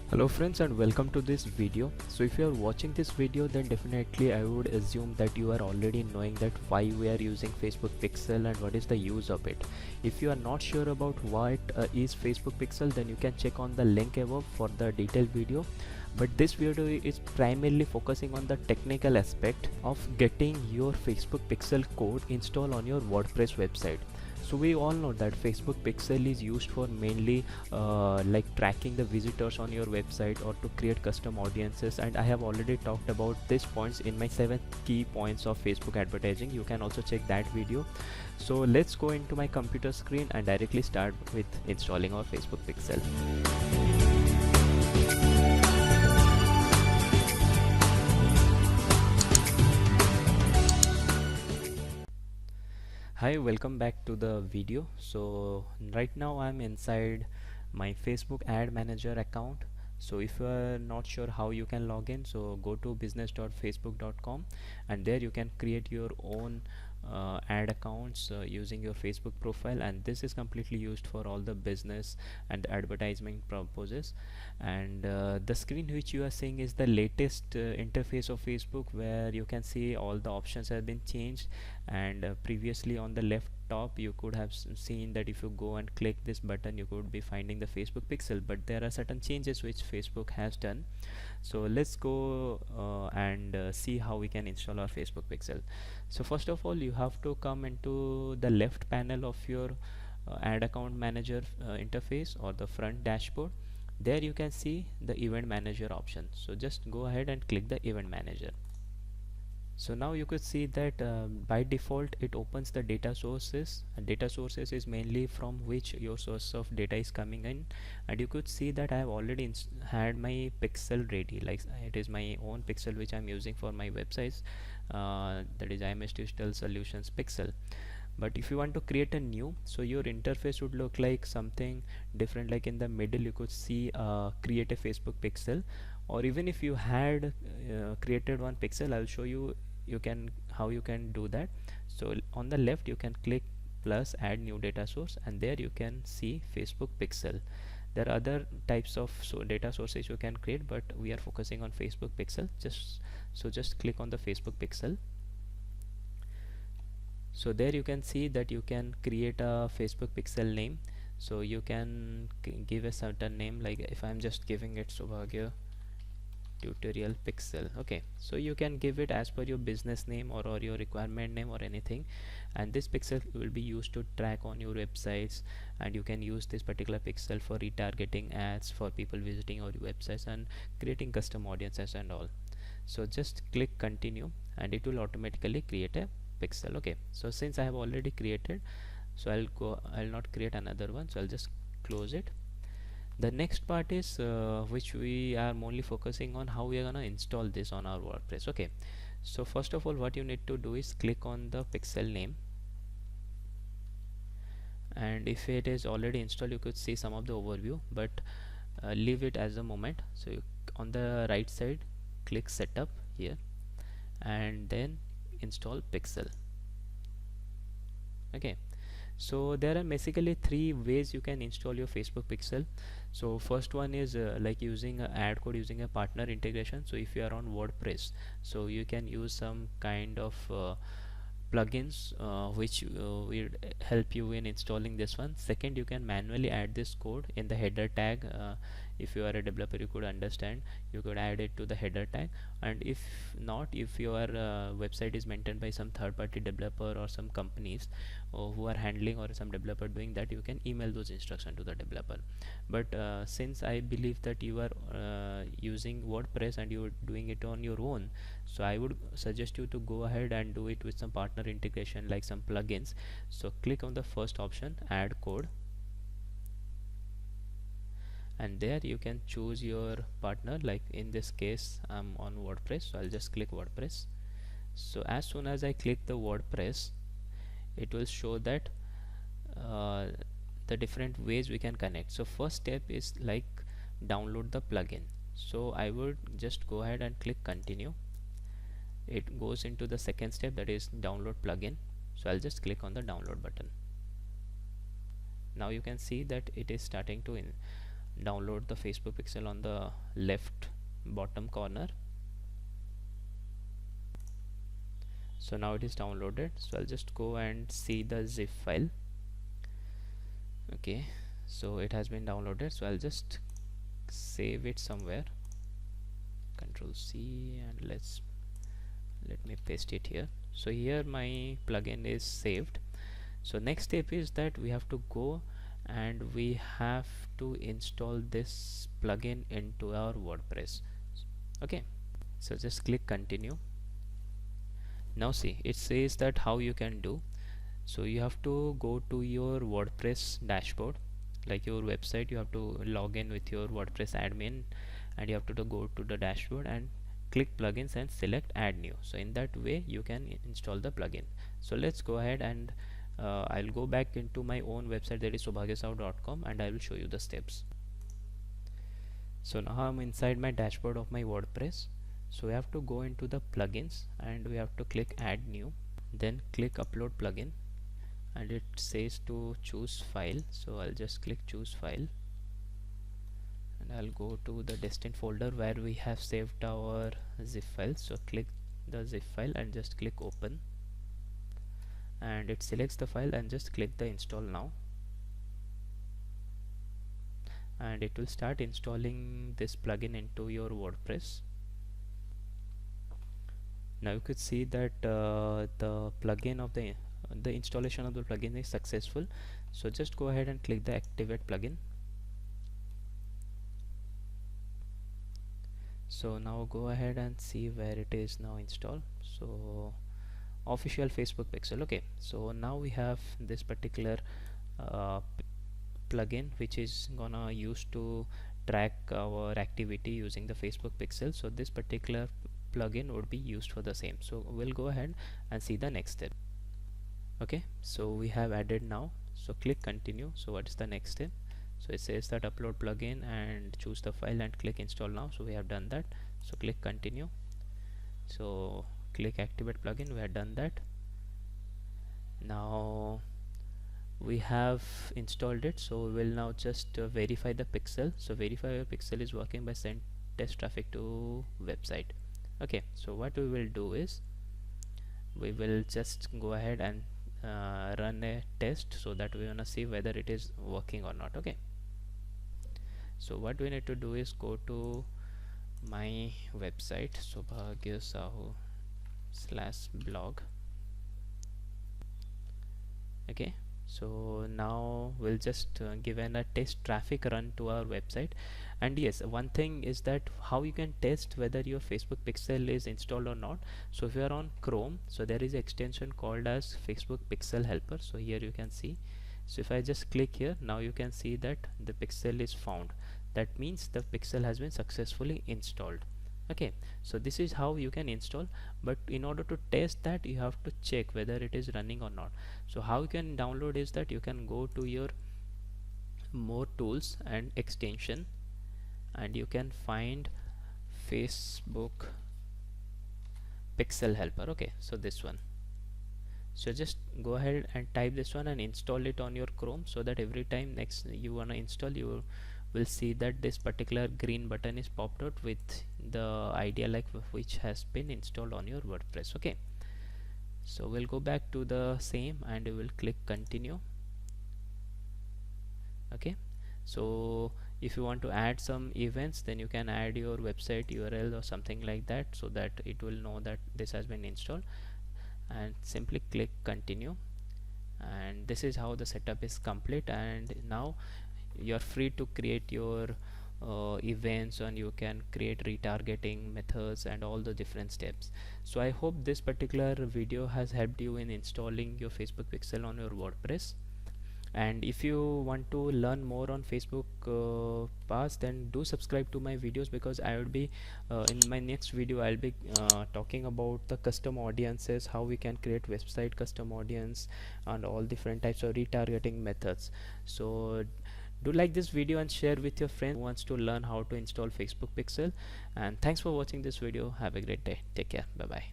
Hello friends and welcome to this video. So if you are watching this video, then definitely I would assume that you are already knowing that why we are using Facebook Pixel and what is the use of it. If you are not sure about what is Facebook Pixel, then you can check on the link above for the detailed video. But this video is primarily focusing on the technical aspect of getting your Facebook Pixel code installed on your WordPress website. So we all know that Facebook Pixel is used for mainly like tracking the visitors on your website or to create custom audiences, and I have already talked about these points in my 7 key points of Facebook advertising. You can also check that video. So let's go into my computer screen and directly start with installing our Facebook Pixel. Hi, welcome back to the video. So right now I'm inside my Facebook ad manager account. So if you are not sure how you can log in, so go to business.facebook.com and there you can create your own ad accounts using your Facebook profile, and this is completely used for all the business and advertisement purposes. And the screen which you are seeing is the latest interface of Facebook, where you can see all the options have been changed. And previously on the left top you could have seen that if you go and click this button you could be finding the Facebook Pixel, but there are certain changes which Facebook has done. So let's go and see how we can install our Facebook Pixel. So first of all, you have to come into the left panel of your ad account manager interface or the front dashboard. There you can see the event manager option, so just go ahead and click the event manager. So now you could see that by default it opens the data sources, and data sources is mainly from which your source of data is coming in. And you could see that I have already had my pixel ready, like it is my own pixel which I'm using for my websites, that is IMS Digital Solutions pixel. But if you want to create a new, so your interface would look like something different. Like in the middle you could see create a Facebook pixel, or even if you had created one pixel, I'll show you how you can do that. So on the left you can click plus add new data source, and there you can see Facebook Pixel. There are other types of data sources you can create, but we are focusing on Facebook Pixel. Just click on the Facebook Pixel. So there you can see that you can create a Facebook Pixel name. So you can give a certain name, like if I'm just giving it Soubhagya tutorial pixel. Okay, so you can give it as per your business name or your requirement name or anything, and this pixel will be used to track on your websites, and you can use this particular pixel for retargeting ads for people visiting our websites and creating custom audiences and all. So just click continue and it will automatically create a pixel. Okay, so since I have already created, so I'll not create another one, so I'll just close it. The next part is which we are mainly focusing on, how we are gonna install this on our WordPress. Okay, so first of all what you need to do is click on the pixel name, and if it is already installed you could see some of the overview, but leave it as a moment. So on the right side click setup here and then install pixel. Okay, so there are basically 3 ways you can install your Facebook Pixel. So first one is like using a ad code, using a partner integration. So if you are on WordPress, so you can use some kind of plugins which will help you in installing this one. Second, you can manually add this code in the header tag. If you are a developer, you could understand, you could add it to the header tag. And if not, if your website is maintained by some third-party developer or some companies who are handling, or some developer doing that, you can email those instructions to the developer. But since I believe that you are using WordPress and you are doing it on your own, so I would suggest you to go ahead and do it with some partner integration like some plugins. So click on the first option, add code, and there you can choose your partner. Like in this case I'm on WordPress, so I'll just click WordPress. So as soon as I click the WordPress, it will show that the different ways we can connect. So first step is like download the plugin. So I would just go ahead and click continue. It goes into the second step, that is download plugin. So I'll just click on the download button. Now you can see that it is starting to download the Facebook pixel on the left bottom corner. So now it is downloaded, so I'll just go and see the zip file. Okay, so it has been downloaded, so I'll just save it somewhere. Control C, and let me paste it here. So here my plugin is saved. So next step is that we have to go and we have to install this plugin into our WordPress. Okay, so just click continue. Now see, it says that how you can do. So you have to go to your WordPress dashboard, like your website. You have to log in with your WordPress admin, and you have to go to the dashboard and click plugins and select add new. So in that way you can install the plugin. So let's go ahead and I'll go back into my own website, that is soubhagya.com, and I will show you the steps. So now I'm inside my dashboard of my WordPress. So we have to go into the plugins and we have to click add new, then click upload plugin, and it says to choose file. So I'll just click choose file, and I'll go to the destined folder where we have saved our zip file. So click the zip file and just click open, and it selects the file, and just click the install now, and it will start installing this plugin into your WordPress. Now you could see that the plugin of the installation of the plugin is successful. So just go ahead and click the activate plugin. So now go ahead and see where it is now installed. So official Facebook pixel. Okay, so now we have this particular plugin which is gonna use to track our activity using the Facebook pixel. So this particular plugin would be used for the same. So we'll go ahead and see the next step. Okay, so we have added now, so click continue. So what is the next step? So it says that upload plugin and choose the file and click install now. So we have done that. So click continue. So click activate plugin, we have done that. Now we have installed it, so we will now just verify the pixel. So verify your pixel is working by send test traffic to website. Okay, so what we will do is we will just go ahead and run a test, so that we wanna see whether it is working or not. Okay, so what we need to do is go to my website Soubhagya Sahoo/blog. Okay, so now we'll just give a test traffic run to our website. And yes, one thing is that how you can test whether your Facebook pixel is installed or not. So if you are on Chrome, so there is an extension called as Facebook pixel helper. So here you can see, so if I just click here, now you can see that the pixel is found. That means the pixel has been successfully installed. Okay, so this is how you can install, but in order to test that you have to check whether it is running or not. So how you can download is that you can go to your more tools and extension, and you can find Facebook pixel helper. Okay, so this one, so just go ahead and type this one and install it on your Chrome, so that every time next you wanna install, you will see that this particular green button is popped out with the idea like which has been installed on your WordPress. Okay, so we'll go back to the same and we will click continue. Okay, so if you want to add some events, then you can add your website URL or something like that, so that it will know that this has been installed, and simply click continue. And this is how the setup is complete, and now you're free to create your events, and you can create retargeting methods and all the different steps. So I hope this particular video has helped you in installing your Facebook pixel on your WordPress. And if you want to learn more on Facebook paths, then do subscribe to my videos, because I will be in my next video I'll be talking about the custom audiences, how we can create website custom audience, and all different types of retargeting methods. So do like this video and share with your friend who wants to learn how to install Facebook pixel. And thanks for watching this video. Have a great day. Take care. Bye bye.